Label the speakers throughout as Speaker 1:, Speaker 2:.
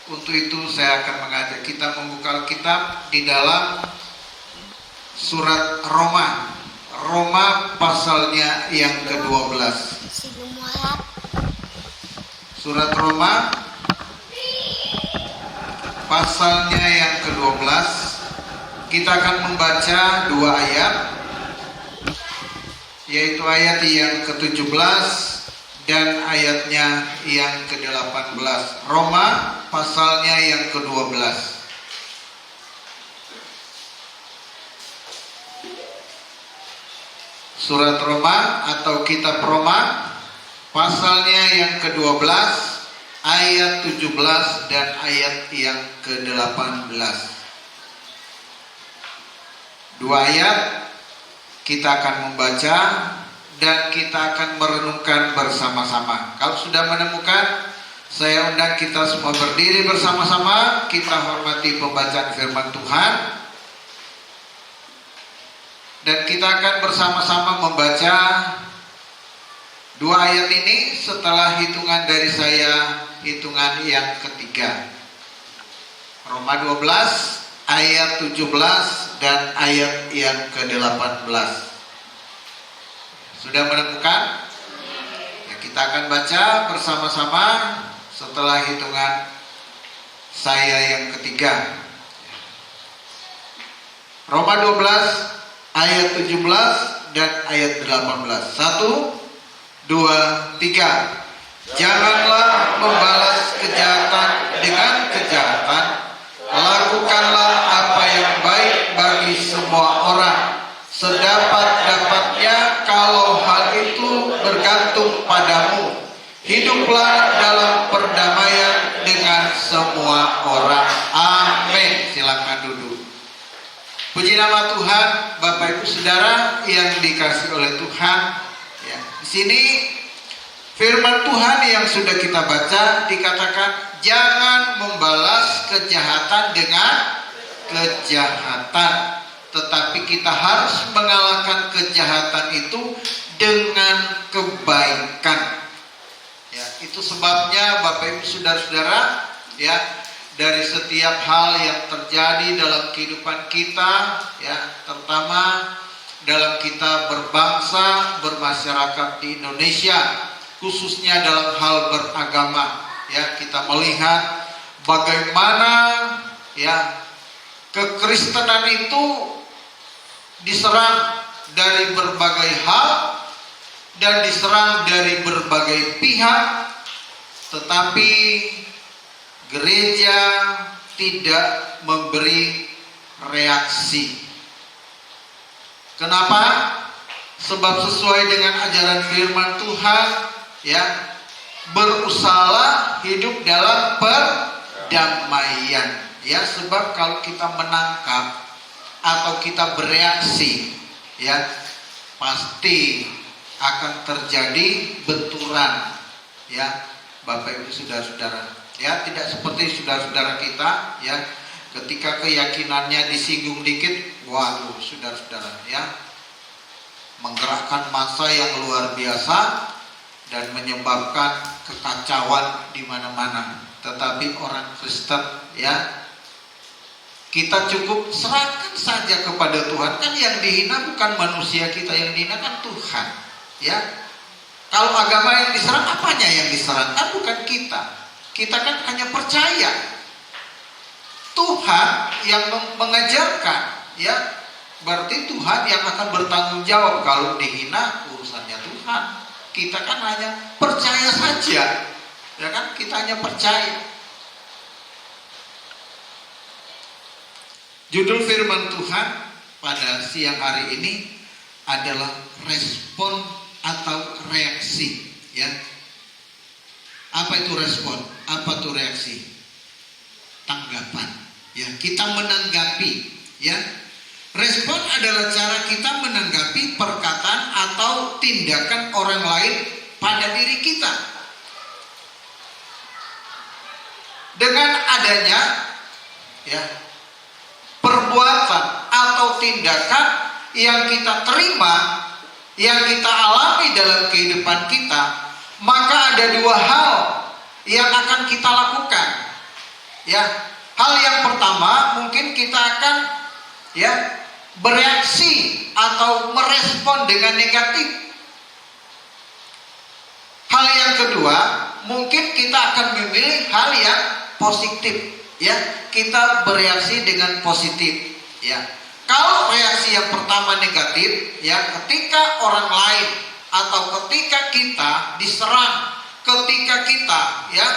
Speaker 1: Untuk itu saya akan mengajak kita membuka kitab di dalam surat Roma. Roma pasalnya yang ke-12. Surat Roma pasalnya yang ke-12. Kita akan membaca 2 ayat, yaitu ayat yang ke-17 dan ayatnya yang ke-18. Roma pasalnya yang ke-12. Surat Roma atau kitab Roma pasalnya yang ke-12 ayat 17 dan ayat yang ke-18. 2 ayat kita akan membaca dan kita akan merenungkan bersama-sama. Kalau sudah menemukan, saya undang kita semua berdiri bersama-sama. Kita hormati pembacaan firman Tuhan. Dan kita akan bersama-sama membaca 2 ayat ini setelah hitungan dari saya, hitungan yang ketiga. Roma 12 ayat 17 dan ayat yang ke-18. Sudah menemukan? Ya, kita akan baca bersama-sama setelah hitungan saya yang ketiga. Roma 12 ayat 17 dan ayat 18. 1, 2, 3. Janganlah membalas kejahatan dengan kejahatan. Lakukanlah apa yang baik bagi semua orang, sedapat-dapatnya kalau hal itu bergantung padamu. Hiduplah dalam perdamaian dengan semua orang. Amin. Silakan duduk. Puji nama Tuhan, Bapak Ibu Saudara yang dikasihi oleh Tuhan. Ya, di sini firman Tuhan yang sudah kita baca dikatakan jangan membalas kejahatan dengan kejahatan, tetapi kita harus mengalahkan kejahatan itu dengan kebaikan. Ya, itu sebabnya Bapak Ibu Saudara-saudara, ya, dari setiap hal yang terjadi dalam kehidupan kita, ya, terutama dalam kita berbangsa, bermasyarakat di Indonesia, khususnya dalam hal beragama, ya, kita melihat bagaimana, ya, kekristenan itu diserang dari berbagai hal dan diserang dari berbagai pihak, tetapi gereja tidak memberi reaksi. Kenapa? Sebab sesuai dengan ajaran firman Tuhan, ya, berusahalah hidup dalam perdamaian. Ya, sebab kalau kita menangkap atau kita bereaksi, ya, pasti akan terjadi benturan, ya, Bapak Ibu Saudara-saudara. Ya, tidak seperti saudara-saudara kita, ya, ketika keyakinannya disinggung dikit, waduh, saudara-saudara, ya, menggerakkan massa yang luar biasa dan menyebabkan kekacauan di mana-mana. Tetapi orang Kristen, ya, kita cukup serahkan saja kepada Tuhan. Kan yang dihina bukan manusia kita, yang dihina kan Tuhan, ya. Kalau agama yang diserang, apanya yang diserang? Kan bukan kita. Kita kan hanya percaya Tuhan yang mengajarkan, ya, berarti Tuhan yang akan bertanggung jawab. Kalau dihina, urusannya Tuhan. Kita kan hanya percaya saja, ya kan? Kita hanya percaya. Judul firman Tuhan pada siang hari ini adalah respon atau reaksi, ya. Apa itu respon? Apa itu reaksi? Tanggapan. Ya, kita menanggapi, ya. Respon adalah cara kita menanggapi perkataan atau tindakan orang lain pada diri kita. Dengan adanya, ya, perbuatan atau tindakan yang kita terima, yang kita alami dalam kehidupan kita, maka ada 2 hal yang akan kita lakukan. Ya, hal yang pertama mungkin kita akan ya bereaksi atau merespon dengan negatif. Hal yang kedua, mungkin kita akan memilih hal yang positif, ya. Kita bereaksi dengan positif, ya. Kalau reaksi yang pertama negatif, ya, ketika orang lain atau ketika kita diserang, ketika kita ya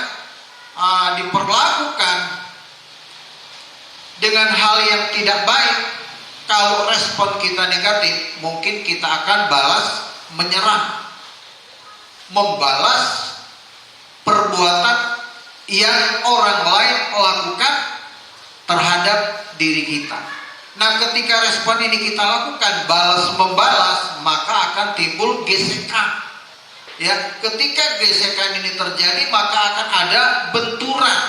Speaker 1: diperlakukan dengan hal yang tidak baik, kalau respon kita negatif, mungkin kita akan balas menyerang, membalas perbuatan yang orang lain lakukan terhadap diri kita. Nah, ketika respon ini kita lakukan balas membalas, maka akan timbul gesekan. Ya, ketika gesekan ini terjadi, maka akan ada benturan.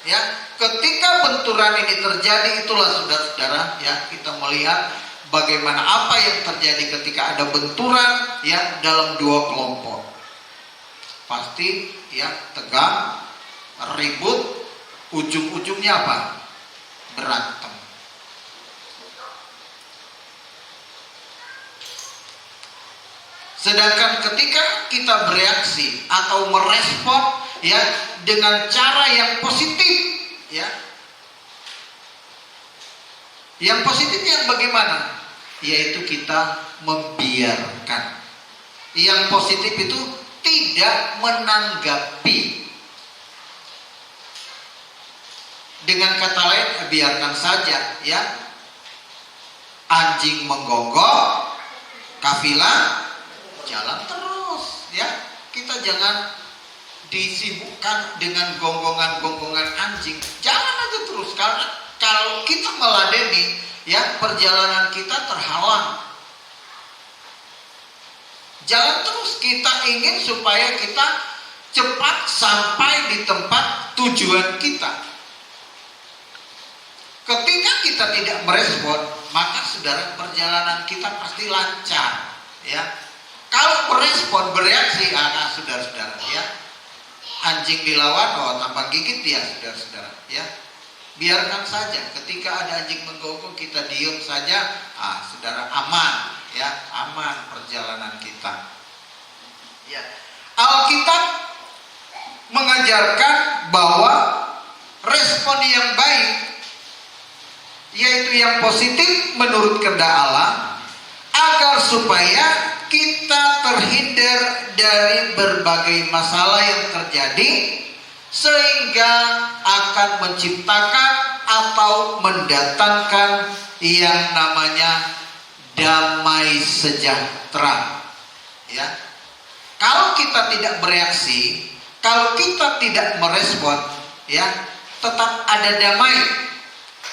Speaker 1: Ya, ketika benturan ini terjadi, itulah saudara-saudara, ya, kita melihat bagaimana apa yang terjadi ketika ada benturan, ya, dalam dua kelompok. Pasti ya tegang, ribut, ujung-ujungnya apa? Berantem. Sedangkan ketika kita bereaksi atau merespon ya dengan cara yang positif, ya. Yang positif yang bagaimana? Yaitu kita membiarkan. Yang positif itu tidak menanggapi. Dengan kata lain, biarkan saja, ya. Anjing menggonggong, kafilah jalan terus, ya. Kita jangan disibukkan dengan gonggongan-gonggongan anjing. Jalan aja terus, karena kalau kita meladeni, ya, perjalanan kita terhalang. Jalan terus, kita ingin supaya kita cepat sampai di tempat tujuan kita. Ketika kita tidak merespon, maka saudara, perjalanan kita pasti lancar, ya. Kalau merespon, bereaksi, saudara-saudara, ya, anjing dilawan, oh tambah gigit dia, saudara-saudara, ya. Biarkan saja. Ketika ada anjing menggonggong, kita diam saja, saudara, aman, ya, aman perjalanan kita. Ya. Alkitab mengajarkan bahwa respon yang baik, yaitu yang positif menurut kehendak Allah, agar supaya kita terhindar dari berbagai masalah yang terjadi, sehingga akan menciptakan atau mendatangkan yang namanya damai sejahtera. Ya, kalau kita tidak bereaksi, kalau kita tidak merespon, ya, tetap ada damai,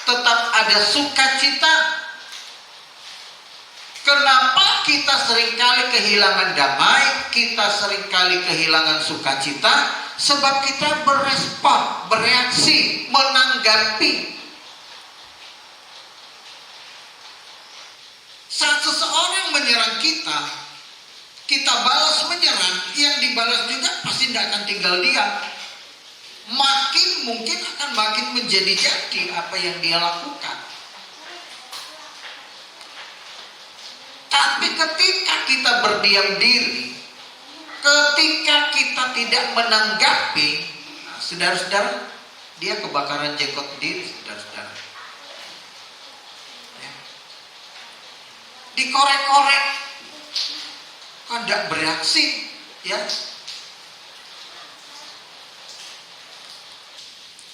Speaker 1: tetap ada sukacita. Kenapa kita seringkali kehilangan damai, kita seringkali kehilangan sukacita? Sebab kita berespon, bereaksi, menanggapi. Saat seseorang menyerang kita, kita balas menyerang, yang dibalas juga pasti tidak akan tinggal diam. Makin mungkin akan makin menjadi-jadi apa yang dia lakukan. Tapi ketika kita berdiam diri, ketika kita tidak menanggapi, saudara-saudara, dia kebakaran jenggot diri, saudara-saudara. Ya. Dikorek-korek, kan tidak bereaksi, ya.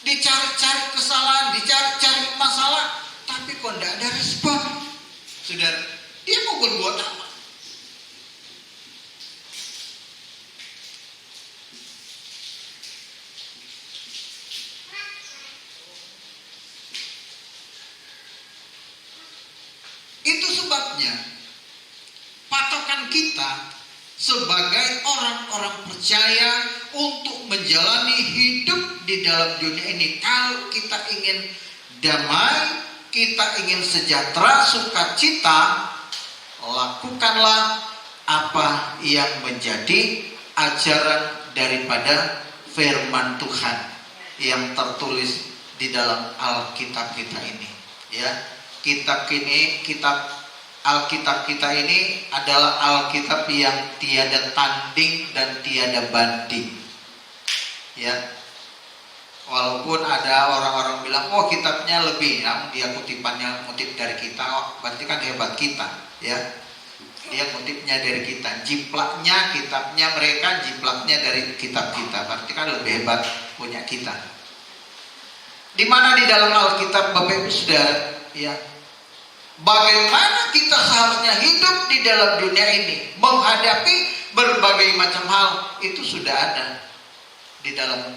Speaker 1: Dicari-cari kesalahan, dicari-cari masalah, tapi kok tidak ada respon, saudara. Dia mau berbuat apa? Itu sebabnya patokan kita sebagai orang-orang percaya untuk menjalani hidup di dalam dunia ini, kalau kita ingin damai, kita ingin sejahtera, sukacita, lakukanlah apa yang menjadi ajaran daripada firman Tuhan yang tertulis di dalam Alkitab kita ini. Ya, kitab Alkitab kita ini adalah Alkitab yang tiada tanding dan tiada banding. Ya, walaupun ada orang-orang bilang, oh kitabnya lebih, ya, dia kutipannya ngutip dari kita, oh, berarti kan hebat kita, ya. Dia kutipnya dari kita, jiplaknya kitabnya mereka, jiplaknya dari kitab kita, berarti kan lebih hebat punya kita. Di mana di dalam Alkitab, Bapak Ibu Saudara, ya, bagaimana kita seharusnya hidup di dalam dunia ini, menghadapi berbagai macam hal, itu sudah ada di dalam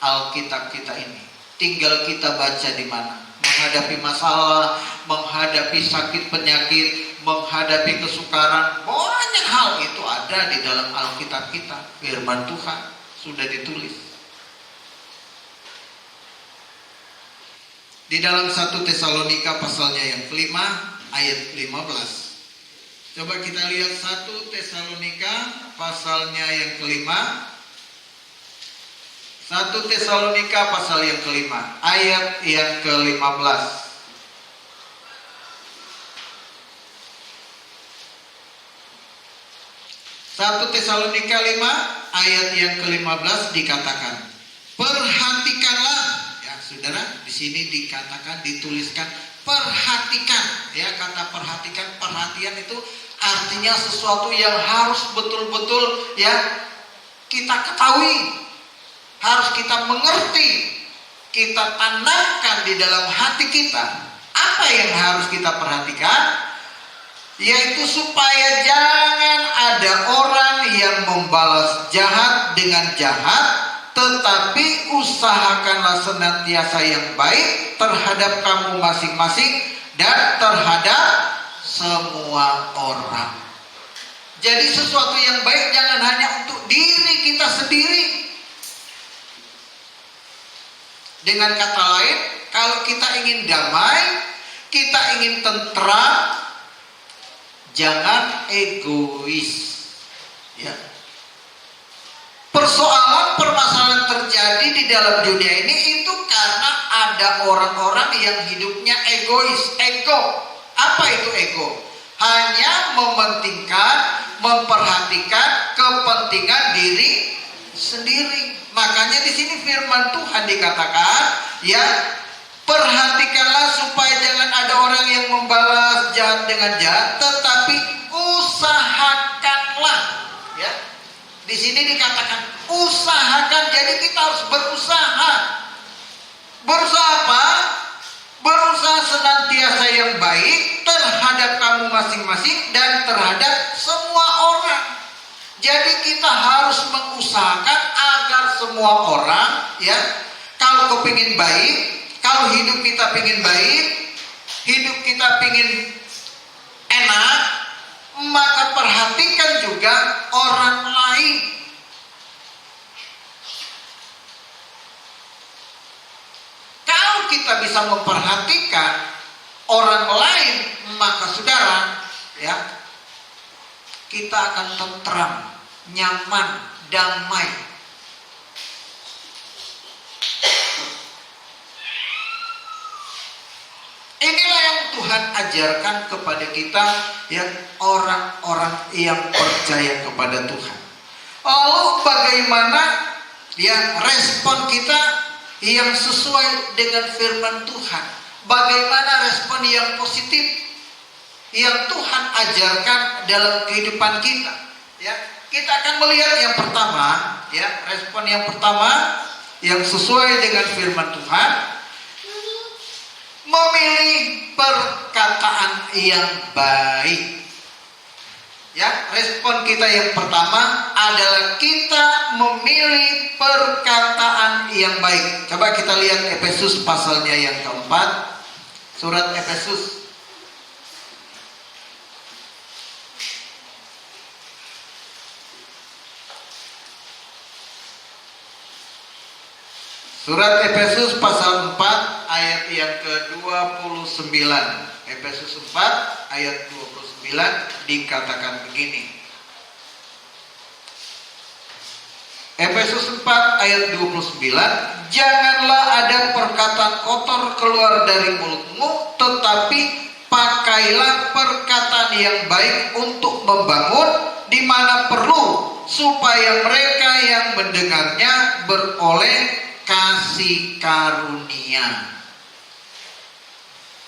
Speaker 1: Alkitab kita ini. Tinggal kita baca di mana. Menghadapi masalah, menghadapi sakit penyakit, menghadapi kesukaran, banyak hal itu ada di dalam Alkitab kita. Firman Tuhan sudah ditulis. Di dalam 1 Tesalonika pasalnya yang kelima ayat 15. Coba kita lihat 1 Tesalonika pasalnya yang kelima. 1 Tesalonika pasal yang kelima ayat yang ke-15. 1 Tesalonika 5 ayat yang ke-15 dikatakan, perhatikanlah, ya saudara, di sini dikatakan, dituliskan perhatikan, ya, kata perhatikan, perhatian itu artinya sesuatu yang harus betul-betul, ya, kita ketahui, harus kita mengerti, kita tanamkan di dalam hati kita. Apa yang harus kita perhatikan? Yaitu supaya jangan ada orang yang membalas jahat dengan jahat, tetapi usahakanlah senantiasa yang baik terhadap kamu masing-masing dan terhadap semua orang. Jadi sesuatu yang baik jangan hanya untuk diri kita sendiri. Dengan kata lain, kalau kita ingin damai, kita ingin tentram, jangan egois. Ya. Permasalahan terjadi di dalam dunia ini itu karena ada orang-orang yang hidupnya egois, ego. Apa itu ego? Hanya mementingkan, memperhatikan kepentingan diri sendiri. Makanya di sini firman Tuhan dikatakan, ya, perhatikanlah supaya jangan ada orang yang membalas jahat dengan jahat, tetapi usahakanlah, ya. Di sini dikatakan usahakan, jadi kita harus berusaha. Berusaha apa? Berusaha senantiasa yang baik terhadap kamu masing-masing dan terhadap semua orang. Jadi kita harus mengusahakan agar semua orang, ya, kalau kepingin baik, kalau hidup kita pingin baik, hidup kita pingin enak, maka perhatikan juga orang lain. Kalau kita bisa memperhatikan orang lain, maka saudara, ya, kita akan tentram, nyaman, damai. Inilah yang Tuhan ajarkan kepada kita, ya, orang-orang yang percaya kepada Tuhan. Lalu bagaimana, ya, respon kita yang sesuai dengan firman Tuhan? Bagaimana respon yang positif yang Tuhan ajarkan dalam kehidupan kita? Ya, kita akan melihat yang pertama, ya, respon yang pertama yang sesuai dengan firman Tuhan, memilih perkataan yang baik. Ya, respon kita yang pertama adalah kita memilih perkataan yang baik. Coba kita lihat Efesus pasalnya yang keempat. Surat Efesus. Surat Efesus pasal 4 ayat yang ke-29. Efesus 4 ayat 29 dikatakan begini. Efesus 4 ayat 29, janganlah ada perkataan dari mulutmu, tetapi pakailah perkataan yang baik untuk membangun di mana perlu, supaya mereka yang mendengarnya beroleh kasih karunia.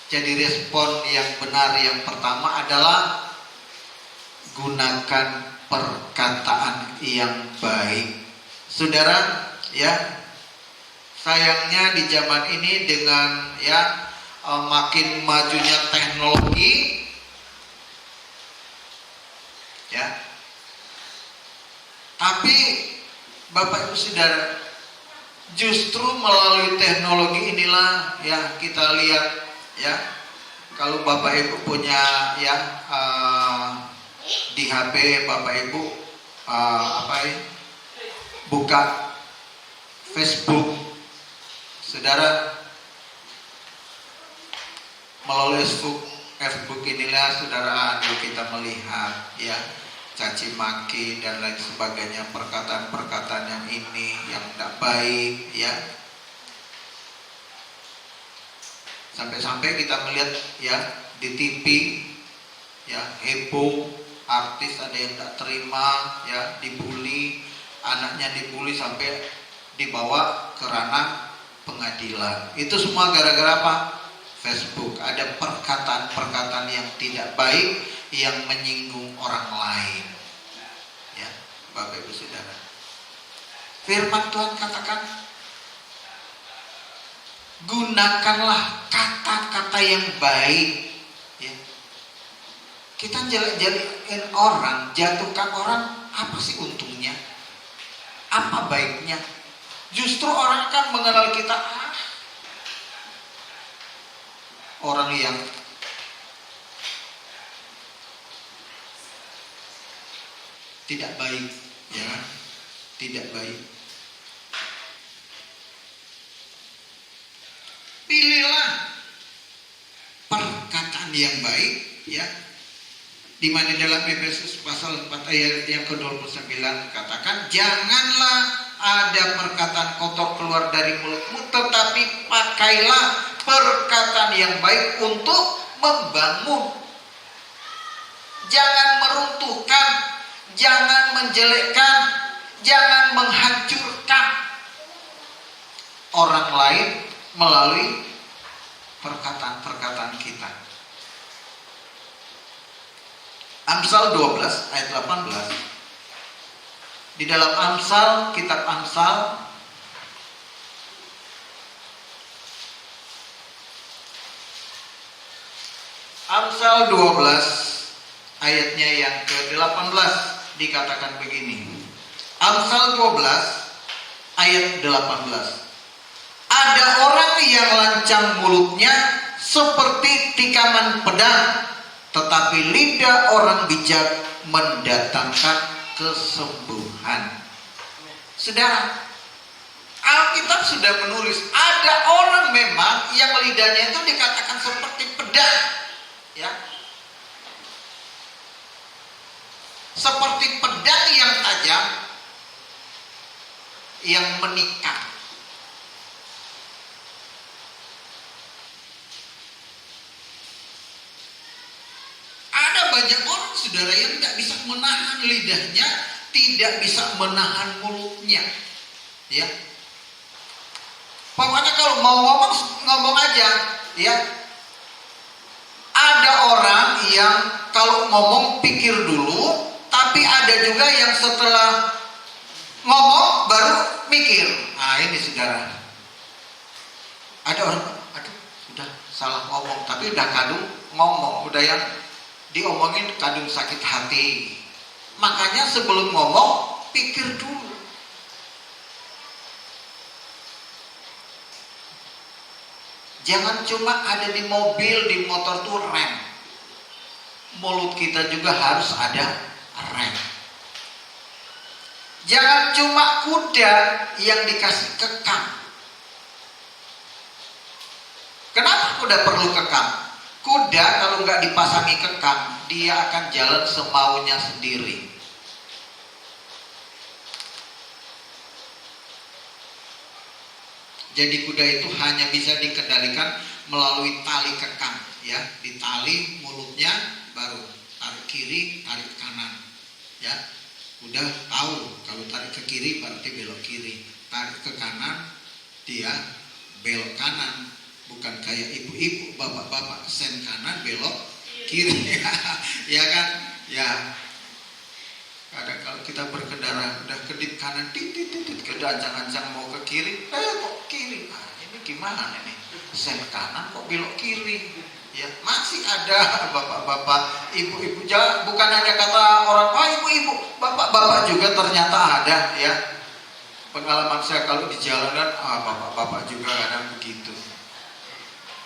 Speaker 1: Jadi respon yang benar yang pertama adalah gunakan perkataan yang baik. Saudara, ya, sayangnya di zaman ini dengan makin majunya teknologi, ya, tapi Bapak Ibu Saudara, justru melalui teknologi inilah ya kita lihat, ya, kalau Bapak Ibu punya di HP Bapak Ibu buka Facebook, saudara, melalui Facebook inilah saudara kita melihat ya caci maki dan lain sebagainya, perkataan-perkataan yang ini yang tidak baik, ya. Sampai-sampai kita melihat ya di TV ya heboh, artis ada yang tidak terima, ya, dibully, anaknya dibully sampai dibawa ke ranah pengadilan. Itu semua gara-gara apa? Facebook. Ada perkataan-perkataan yang tidak baik yang menyinggung orang lain. Ya, Bapak Ibu Saudara. Firman Tuhan katakan, gunakanlah kata-kata yang baik. Ya. Kita jelek-jelekin orang, jatuhkan orang, apa sih untungnya? Apa baiknya? Justru orang akan mengenal kita, orang yang tidak baik, ya, tidak baik. Pilihlah perkataan yang baik, ya. Di mana dalam Efesus pasal 4 ayat yang ke-29 katakan, janganlah ada perkataan kotor keluar dari mulutmu, tetapi pakailah perkataan yang baik untuk membangun. Jangan meruntuhkan, jangan menjelekkan, jangan menghancurkan orang lain melalui perkataan-perkataan kita. Amsal 12 ayat 18. Di dalam Amsal, kitab Amsal Amsal 12 ayatnya yang ke-18 dikatakan begini. Amsal 12 ayat 18. Ada orang yang lancang mulutnya seperti tikaman pedang, tetapi lidah orang bijak mendatangkan kesembuhan. Saudara, Alkitab sudah menulis ada orang memang yang lidahnya itu dikatakan seperti pedang, ya, seperti pedang yang tajam, yang menikam. Ada banyak orang, saudara, yang tidak bisa menahan lidahnya, tidak bisa menahan mulutnya, ya. Pokoknya kalau mau ngomong, ngomong aja, ya. Ada orang yang kalau ngomong pikir dulu, tapi ada juga yang setelah ngomong baru mikir. Nah ini saudara, ada orang, aduh sudah salah ngomong, tapi udah kadung ngomong, udah yang diomongin kadung sakit hati. Makanya sebelum ngomong pikir dulu. Jangan cuma ada di mobil, di motor tuh rem. Mulut kita juga harus ada rem. Jangan cuma kuda yang dikasih kekang. Kenapa kuda perlu kekang? Kuda kalau nggak dipasangi kekang, dia akan jalan semaunya sendiri. Jadi kuda itu hanya bisa dikendalikan melalui tali kekang, ya, ditali mulutnya, baru tarik kiri, tarik kanan, ya. Udah tahu kalau tarik ke kiri berarti belok kiri, tarik ke kanan dia belok kanan, bukan kayak ibu-ibu, bapak-bapak sen kanan belok kiri. Ya kan, ya. Kadang kalau kita berkendara udah kedip kanan, titit kedancang-ancang mau ke kiri, kok kiri, nah, ini gimana ini, sen kanan kok belok kiri. Ya, masih ada bapak-bapak, ibu-ibu, bukan hanya kata orang, oh ibu-ibu, bapak-bapak juga ternyata ada, ya. Pengalaman saya kalau di jalanan, bapak-bapak juga kadang begitu.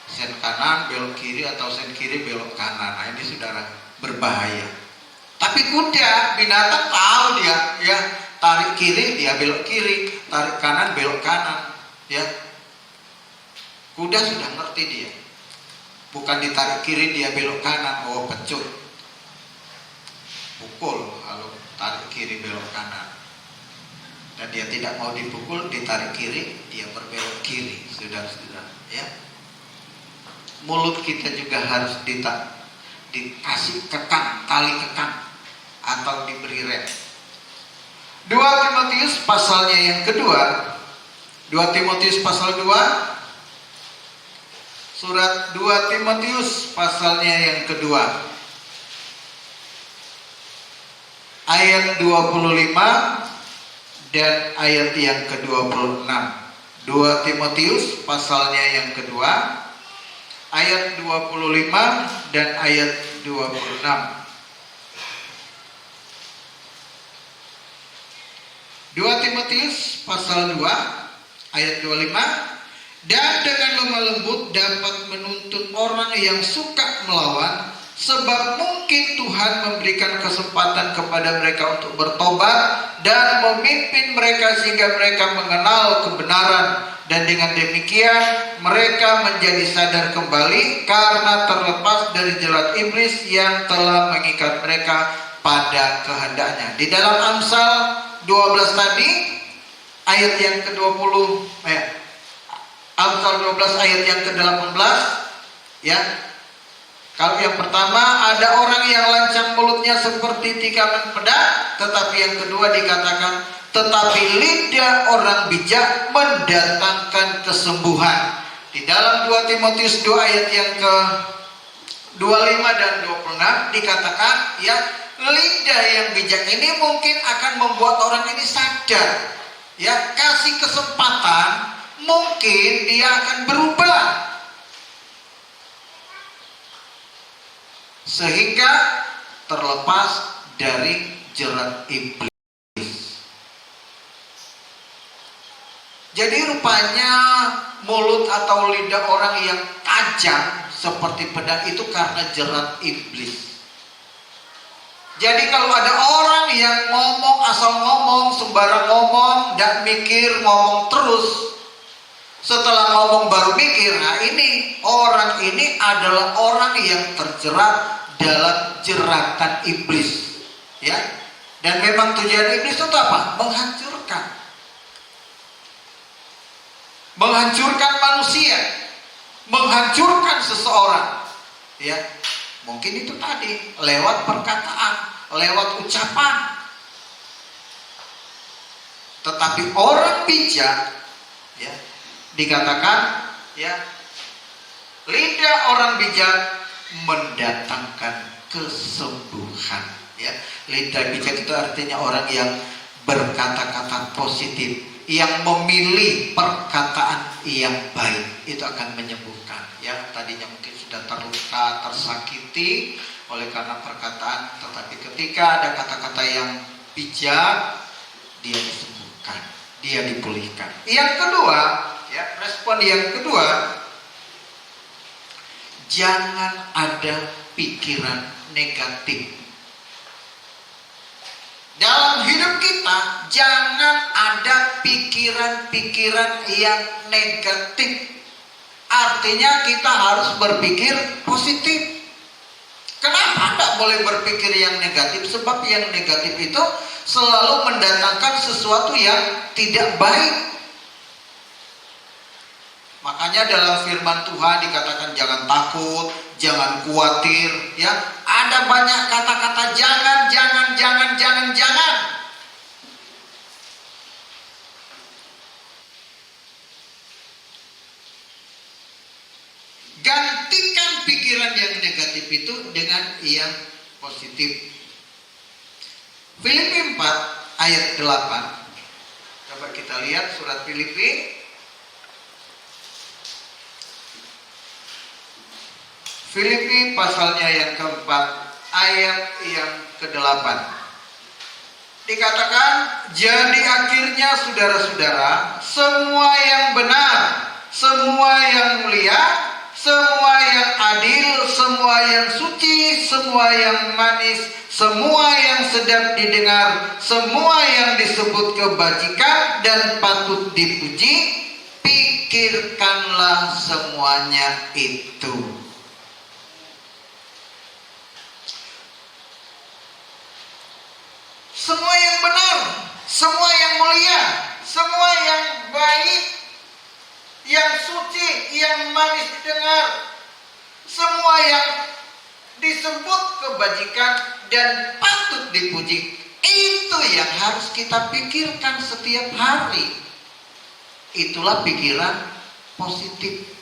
Speaker 1: Sen kanan belok kiri atau sen kiri belok kanan. Nah, ini saudara berbahaya. Tapi kuda, binatang tahu dia, ya, tarik kiri dia belok kiri, tarik kanan belok kanan, ya. Kuda sudah ngerti dia. Bukan ditarik kiri dia belok kanan, oh pecut, pukul kalau tarik kiri belok kanan. Dan dia tidak mau dipukul, ditarik kiri, dia berbelok kiri, saudara-saudara, ya. Mulut kita juga harus dikasih kekang, tali kekang, atau diberi rem. 2 Timotius pasalnya yang kedua, 2 Timotius pasal 2, surat 2 Timotius pasalnya yang kedua, ayat 25 dan ayat yang ke-26. 2 Timotius pasalnya yang kedua, ayat 25 dan ayat 26. 2 Timotius pasal 2 ayat 25, dan dengan lemah lembut dapat menuntun orang yang suka melawan, sebab mungkin Tuhan memberikan kesempatan kepada mereka untuk bertobat dan memimpin mereka sehingga mereka mengenal kebenaran, dan dengan demikian mereka menjadi sadar kembali karena terlepas dari jerat iblis yang telah mengikat mereka pada kehendaknya. Di dalam Amsal 12 tadi ayat yang ke-20, Amsal 12 ayat yang ke-18, ya. Kalau yang pertama, ada orang yang lancang mulutnya seperti tikaman pedang, tetapi yang kedua dikatakan, tetapi lidah orang bijak mendatangkan kesembuhan. Di dalam 2 Timotius 2 ayat yang ke-25 dan 26 dikatakan, ya, lidah yang bijak ini mungkin akan membuat orang ini sadar, ya, kasih kesempatan, mungkin dia akan berubah sehingga terlepas dari jerat iblis. Jadi rupanya mulut atau lidah orang yang tajam seperti pedang itu karena jerat iblis. Jadi kalau ada orang yang ngomong asal ngomong, sembarang ngomong, dan mikir ngomong terus, setelah ngomong baru mikir, nah ini orang ini adalah orang yang terjerat dalam jeratan iblis, ya. Dan memang tujuan iblis itu apa? Menghancurkan manusia, menghancurkan seseorang, ya. Mungkin itu tadi lewat perkataan, lewat ucapan. Tetapi orang bijak, ya, dikatakan, ya, lidah orang bijak mendatangkan kesembuhan, ya. Lidah bijak itu artinya orang yang berkata-kata positif, yang memilih perkataan yang baik, itu akan menyembuhkan, ya. Tadinya mungkin sudah terluka, tersakiti oleh karena perkataan, tetapi ketika ada kata-kata yang bijak, dia disembuhkan, dia dipulihkan. Yang kedua, ya, respon yang kedua, jangan ada pikiran negatif. Dalam hidup kita, jangan ada pikiran-pikiran yang negatif. Artinya kita harus berpikir positif. Kenapa tidak boleh berpikir yang negatif? Sebab yang negatif itu selalu mendatangkan sesuatu yang tidak baik. Makanya dalam firman Tuhan dikatakan jangan takut, jangan khawatir, ya. Ada banyak kata-kata jangan, jangan, jangan, jangan, jangan. Gantikan pikiran yang negatif itu dengan yang positif. Filipi 4 ayat 8. Coba kita lihat surat Filipi. Filipi pasalnya yang keempat, ayat yang ke-8. Dikatakan, jadi akhirnya saudara-saudara, semua yang benar, semua yang mulia, semua yang adil, semua yang suci, semua yang manis, semua yang sedap didengar, semua yang disebut kebajikan dan patut dipuji, pikirkanlah semuanya itu. Semua yang benar, semua yang mulia, semua yang baik, yang suci, yang manis didengar, semua yang disebut kebajikan dan patut dipuji, itu yang harus kita pikirkan setiap hari. Itulah pikiran positif.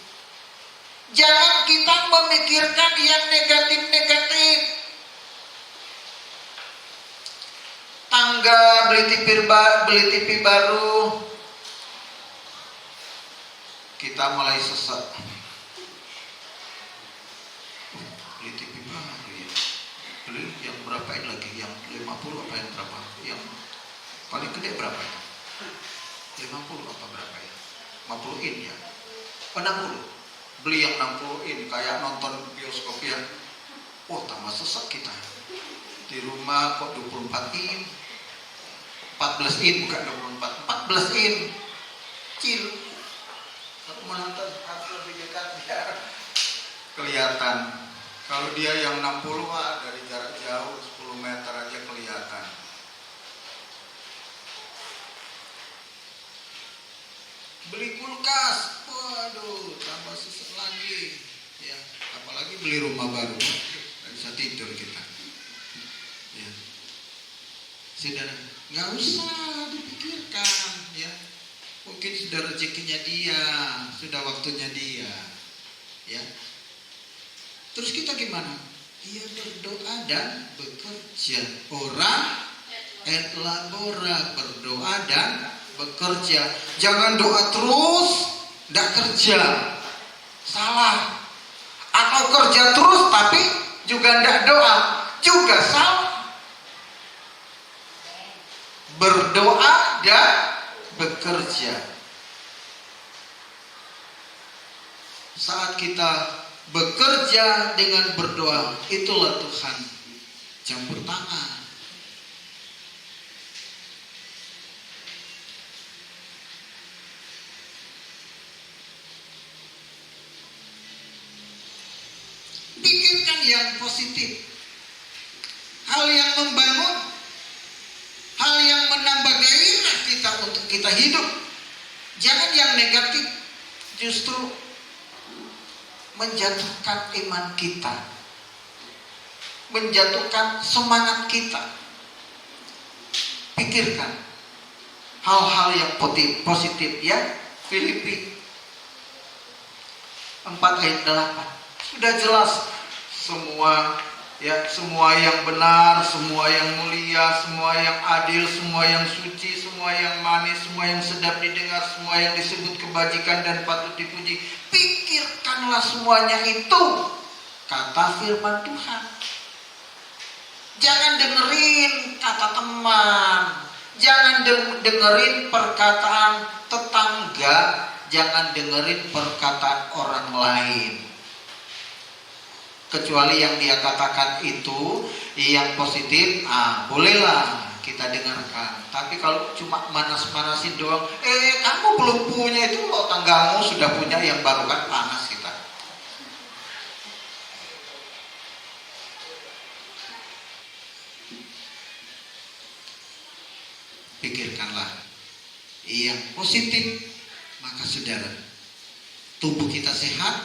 Speaker 1: Jangan kita memikirkan yang negatif-negatif. Tangga beli TV baru, kita mulai sesak. Beli TV baru ya. Beli yang berapa ini lagi? Yang 50 apa yang berapa? Yang paling gede berapa ya? 50 apa berapa ya? 50 in ya? 60. Beli yang 60 in kayak nonton bioskop ya. Oh, tambah sesak kita. Di rumah kok 24 in, 14 in bukan 24, 14 in, kecil. Aku menonton harus lebih dekat biar kelihatan. Kalau dia yang 60 dari jarak jauh 10 meter aja kelihatan. Beli kulkas, waduh, tambah susah lagi. Ya, apalagi beli rumah baru, nggak bisa tidur kita. Ya. Saudara, nggak usah dipikirkan, ya. Mungkin sudah rezekinya dia, sudah waktunya dia, ya. Terus kita gimana? Ia berdoa dan bekerja. Ora et labora, berdoa dan bekerja. Jangan doa terus, tidak kerja. Salah. Atau kerja terus tapi juga tidak doa, juga salah. Berdoa dan bekerja. Saat kita bekerja dengan berdoa, itulah Tuhan campur tangan. Pikirkan yang positif, hal yang membangun, hal yang menambah gairah kita untuk kita hidup. Jangan yang negatif, justru menjatuhkan iman kita, menjatuhkan semangat kita. Pikirkan hal-hal yang positif, ya. Filipi 4 ayat 8 sudah jelas semua, ya, semua yang benar, semua yang mulia, semua yang adil, semua yang suci, semua yang manis, semua yang sedap didengar, semua yang disebut kebajikan dan patut dipuji. Pikirkanlah semuanya itu, kata firman Tuhan. Jangan dengerin kata teman, jangan dengerin perkataan tetangga, jangan dengerin perkataan orang lain. Kecuali yang dia katakan itu yang positif, bolehlah kita dengarkan. Tapi kalau cuma manas-manasin doang, kamu belum punya itu loh, tanggamu sudah punya yang baru, kan panas kita. Pikirkanlah yang positif, maka saudara tubuh kita sehat,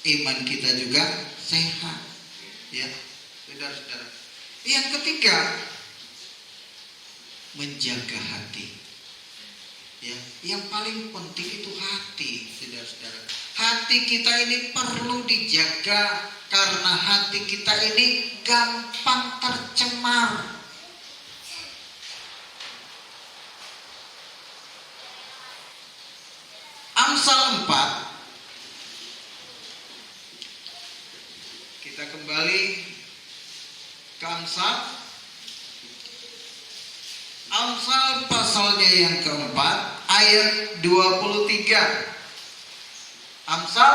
Speaker 1: iman kita juga sehat. Ya, saudara-saudara. Yang ketiga, menjaga hati. Ya, yang paling penting itu hati, saudara-saudara. Hati kita ini perlu dijaga karena hati kita ini gampang tercemar. Amsal 4. Kita kembali ke Amsal. Amsal pasalnya yang keempat ayat 23. Amsal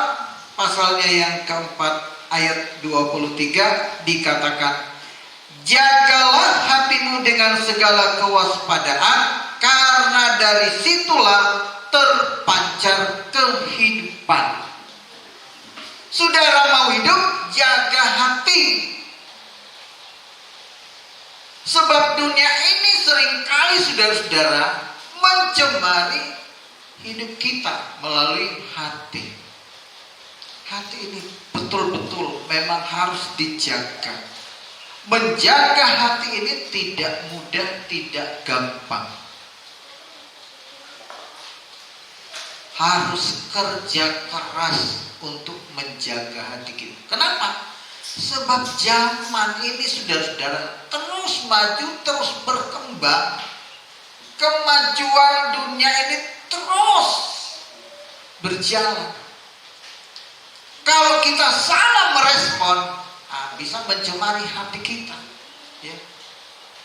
Speaker 1: pasalnya yang keempat ayat 23 dikatakan, jagalah hatimu dengan segala kewaspadaan, karena dari situlah terpancar kehidupan. Saudara mau hidup, jaga hati. Sebab dunia ini seringkali, saudara-saudara, mencemari hidup kita melalui hati. Hati ini betul-betul memang harus dijaga. Menjaga hati ini tidak mudah, tidak gampang. Harus kerja keras untuk menjaga hati kita. Kenapa? Sebab zaman ini, saudara-saudara, terus maju, terus berkembang. Kemajuan dunia ini terus berjalan. Kalau kita salah merespon, bisa mencemari hati kita. Ya.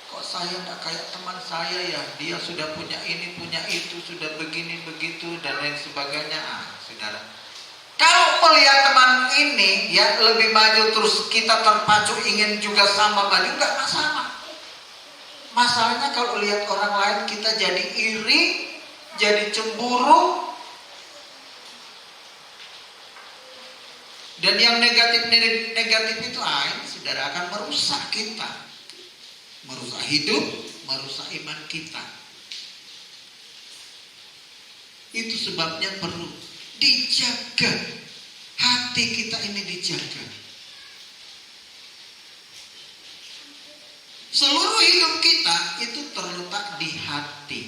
Speaker 1: Kok saya tidak kayak teman saya ya, dia sudah punya ini, punya itu, sudah begini, begitu, dan lain sebagainya. Saudara, kalau melihat teman ini ya lebih maju, terus kita terpacu ingin juga sama maju, nggak masalah. Masalahnya kalau lihat orang lain kita jadi iri, jadi cemburu, dan yang negatif itu ini saudara akan merusak kita, merusak hidup, merusak iman kita. Itu sebabnya perlu dijaga, hati kita ini dijaga. Seluruh hidup kita itu terletak di hati.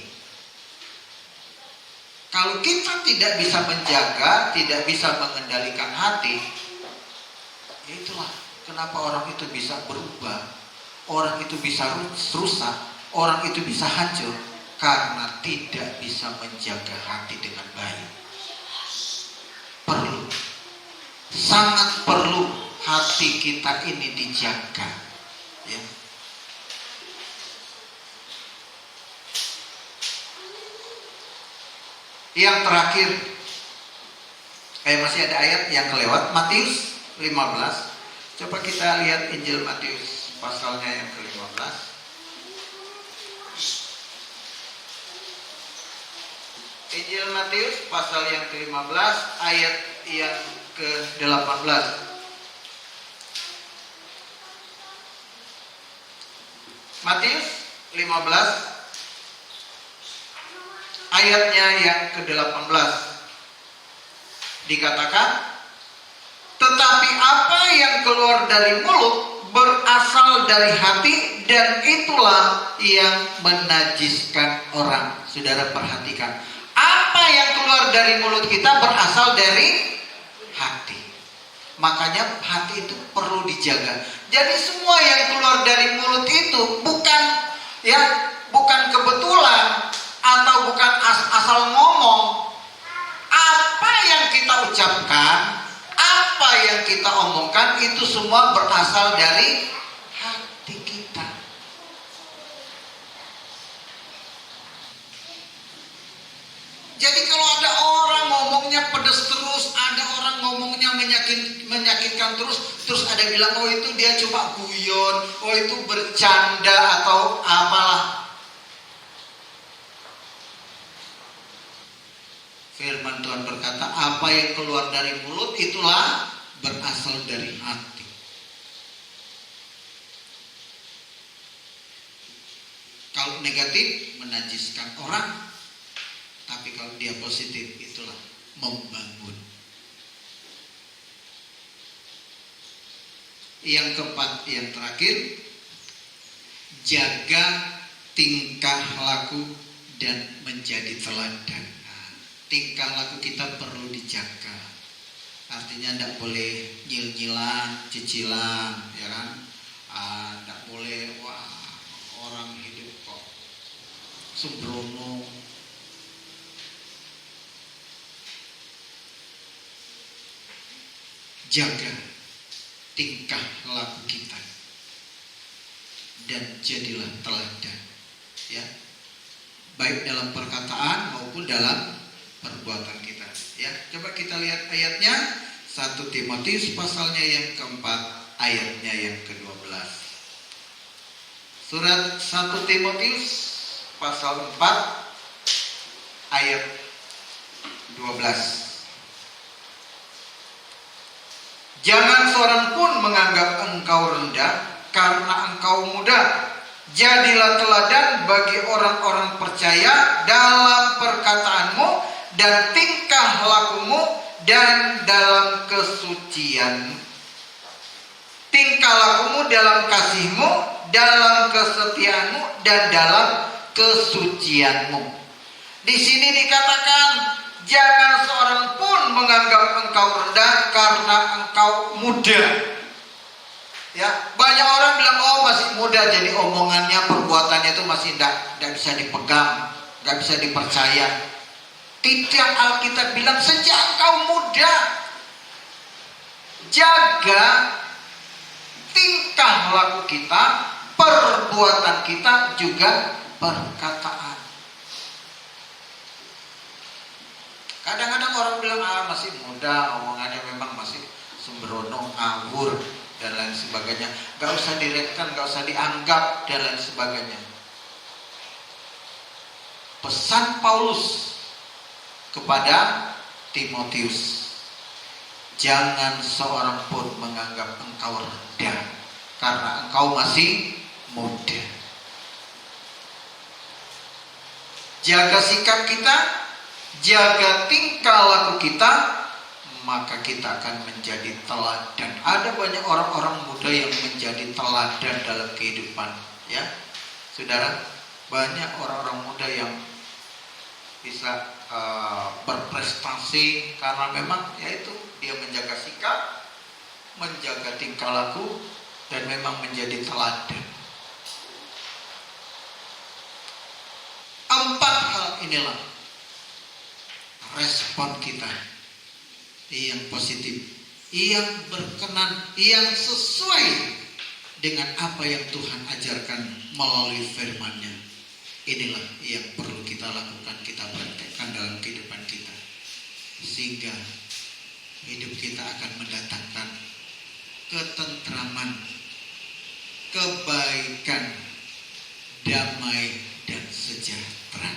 Speaker 1: Kalau kita tidak bisa menjaga, tidak bisa mengendalikan hati, itulah kenapa orang itu bisa berubah, orang itu bisa rusak, orang itu bisa hancur, karena tidak bisa menjaga hati dengan baik. Perlu, sangat perlu hati kita ini dijaga. Ya. Yang terakhir, masih ada ayat yang kelewat, Matius 15. Coba kita lihat Injil Matius pasalnya yang ke-15. Injil Matius pasal yang ke-15 ayat yang ke-18. Matius 15 ayatnya yang ke-18 dikatakan, tetapi apa yang keluar dari mulut berasal dari hati, dan itulah yang menajiskan orang. Saudara perhatikan, apa yang keluar dari mulut kita berasal dari hati. Makanya hati itu perlu dijaga. Jadi semua yang keluar dari mulut itu bukan kebetulan atau bukan asal ngomong. Apa yang kita ucapkan, apa yang kita omongkan, itu semua berasal dari hati kita. Jadi kalau ada orang ngomongnya pedas terus, ada orang ngomongnya menyakitkan terus ada bilang, oh itu dia cuma guyon, oh itu bercanda atau apalah. Firman Tuhan berkata, apa yang keluar dari mulut itulah berasal dari hati. Kalau negatif menajiskan orang, tapi kalau dia positif itulah membangun. Yang keempat, yang terakhir, jaga tingkah laku dan menjadi teladan. Nah, tingkah laku kita perlu dijaga. Artinya tidak boleh nyil-nyilan, cicilan, ya kan? Tidak boleh, wah orang hidup kok sembrono. Jaga tingkah laku kita dan jadilah teladan, ya, baik dalam perkataan maupun dalam perbuatan kita, ya. Coba kita lihat ayatnya, 1 Timotius pasalnya yang keempat, ayatnya yang ke-12. Surat 1 Timotius pasal 4 ayat 12. Jangan seorang pun menganggap engkau rendah karena engkau muda. Jadilah teladan bagi orang-orang percaya dalam perkataanmu dan tingkah lakumu dan dalam kesucian. Tingkah lakumu dalam kasihmu, dalam kesetiaanmu, dan dalam kesucianmu. Di sini dikatakan, jangan seorang pun menganggap engkau rendah karena engkau muda. Ya, banyak orang bilang, oh masih muda, jadi omongannya, perbuatannya itu masih tidak bisa dipegang, nggak bisa dipercaya. Tidak, Alkitab bilang sejak engkau muda, jaga tingkah laku kita, perbuatan kita, juga perkataan. Kadang-kadang orang bilang, masih muda, omongannya memang masih sembrono, ngawur, dan lain sebagainya. Gak usah diremehkan, gak usah dianggap, dan lain sebagainya. Pesan Paulus kepada Timotius, jangan seorang pun menganggap engkau rendah karena engkau masih muda. Jaga sikap kita, jaga tingkah laku kita, maka kita akan menjadi teladan. Ada banyak orang-orang muda yang menjadi teladan dalam kehidupan, ya, saudara. Banyak orang-orang muda yang bisa berprestasi karena memang yaitu dia menjaga sikap, menjaga tingkah laku, dan memang menjadi teladan. 4 hal inilah respon kita yang positif, yang berkenan, yang sesuai dengan apa yang Tuhan ajarkan melalui firman-Nya. Inilah yang perlu kita lakukan, kita praktekkan dalam kehidupan kita, sehingga hidup kita akan mendatangkan ketentraman, kebaikan, damai, dan sejahtera.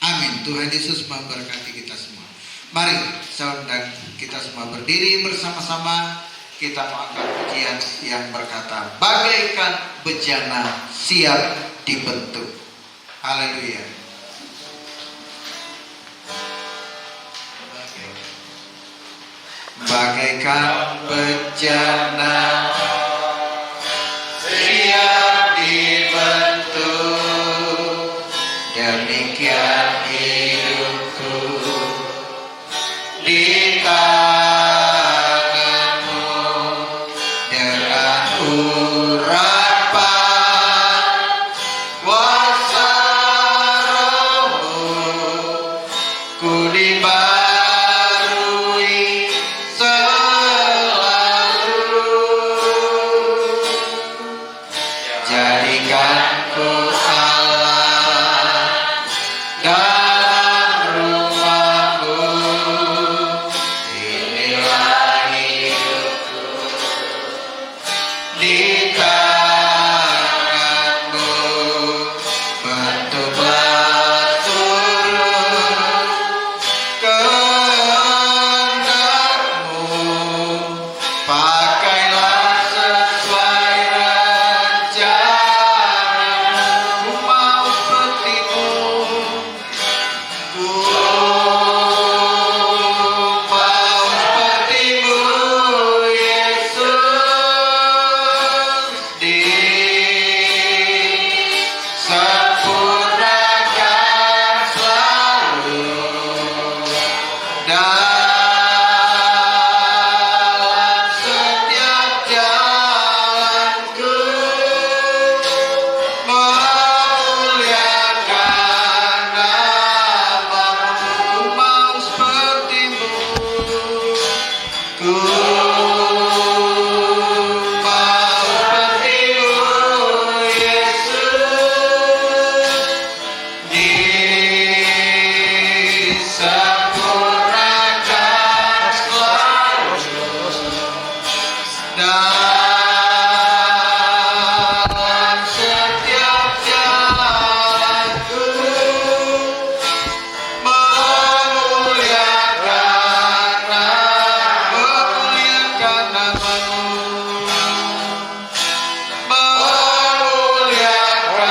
Speaker 1: Amin. Tuhan Yesus memberkati kita semua. Mari saya undang kita semua berdiri bersama-sama. Kita mengangkat pujian yang berkata, bagaikan bejana siap dibentuk. Haleluya. Bagaikan bejana siap dibentuk, demikian hidupku di tanganmu, dengan urapan kuasa Rohmu, ku dibarui selalu. Ku mau bertiup Yesus, disempurnakan selalu dalam setiap jalanku, memuliakan namamu, memuliakan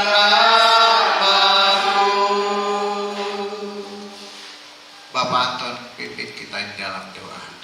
Speaker 1: namamu. Bapak Anton, pimpin kita di dalam doa.